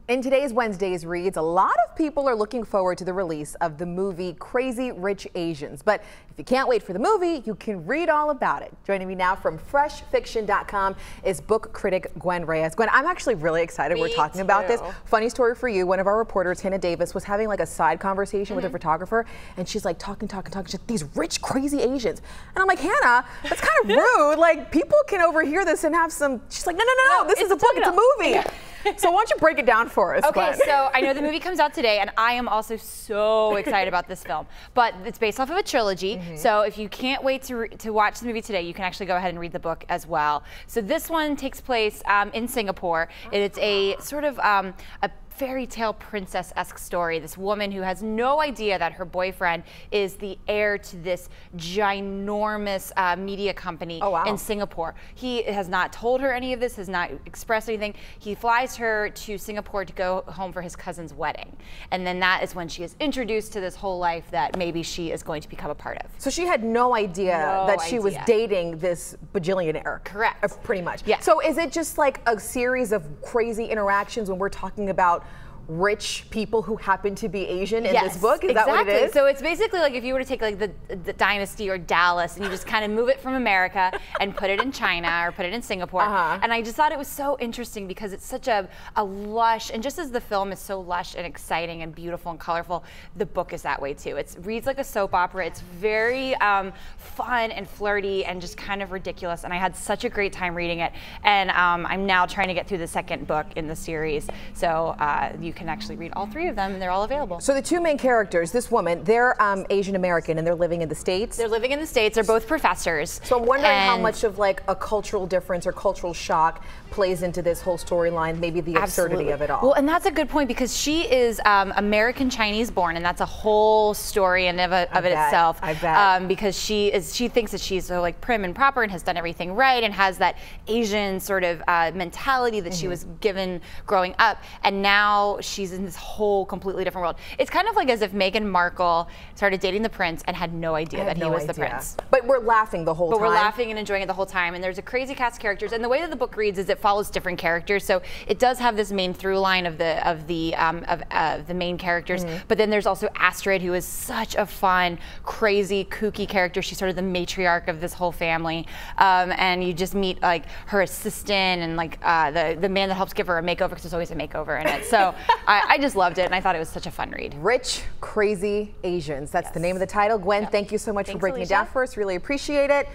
In today's Wednesday's reads, a lot of people are looking forward to the release of the movie Crazy Rich Asians. But if you can't wait for the movie, you can read all about it. Joining me now from freshfiction.com is book critic Gwen Reyes. Gwen, I'm actually really excited we're talking about this. Funny story for you, one of our reporters, Hannah Davis, was having like a side conversation with a photographer, and she's like talking, she's like, these rich, crazy Asians. And I'm like, Hannah, that's kind of rude. Like, people can overhear this and have some, she's like, no, this is a book, it's a movie. So why don't you break it down for us? Okay, so I know the movie comes out today, and I am also so excited about this film. But it's based off of a trilogy, so if you can't wait to watch the movie today, you can actually go ahead and read the book as well. So this one takes place in Singapore. It's a sort of a fairy tale princess-esque story. This woman who has no idea that her boyfriend is the heir to this ginormous media company in Singapore. He has not told her any of this, has not expressed anything. He flies her to Singapore to go home for his cousin's wedding. And then that is when she is introduced to this whole life that maybe she is going to become a part of. So she had no idea that she was dating this bajillionaire. Correct. Pretty much. Yeah. So is it just like a series of crazy interactions when we're talking about rich people who happen to be Asian in this book? Is that what it is? So it's basically like if you were to take like the Dynasty or Dallas and you just kind of move it from America and put it in China or put it in Singapore. And I just thought it was so interesting because it's such a lush, and just as the film is so lush and exciting and beautiful and colorful, the book is that way too. It reads like a soap opera. It's very fun and flirty and just kind of ridiculous, and I had such a great time reading it. And I'm now trying to get through the second book in the series, so you can actually read all three of them, and they're all available. So the two main characters, this woman, they're Asian American and they're living in the States? They're living in the States. They're both professors. So I'm wondering how much of like a cultural difference or cultural shock plays into this whole storyline, maybe the absurdity of it all. Well, and that's a good point because she is American Chinese born, and that's a whole story in of it itself. I bet. Because she thinks that she's so like prim and proper and has done everything right and has that Asian sort of mentality that she was given growing up, and now she's in this whole completely different world. It's kind of like as if Meghan Markle started dating the prince and had no idea that he was the prince. But we're laughing the whole time. But we're laughing and enjoying it the whole time, and there's a crazy cast of characters, and the way that the book reads is it follows different characters, so it does have this main through line of the main characters, but then there's also Astrid, who is such a fun, crazy, kooky character. She's sort of the matriarch of this whole family, and you just meet like her assistant and like the man that helps give her a makeover, because there's always a makeover in it. So I just loved it, and I thought it was such a fun read. Rich, Crazy Asians. That's the name of the title. Gwen, thank you so much for breaking it down for us. Really appreciate it.